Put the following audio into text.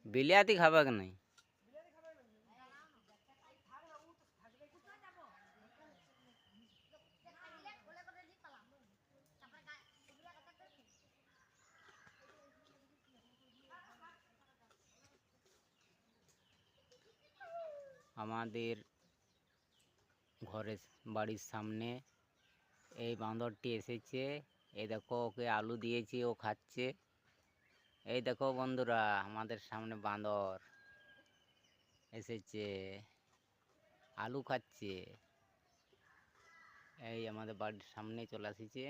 বিলিয়াতি খাবে নাই? আমাদের ঘরের বাড়ির সামনে এই বাঁদরটি এসেছে। এই দেখো ওকে আলু দিয়েছি, ও খাচ্ছে। এই দেখো বন্ধুরা, আমাদের সামনে বাঁদর এসেছে, আলু খাচ্ছে। এই আমাদের বাড়ির সামনে চলে এসেছে।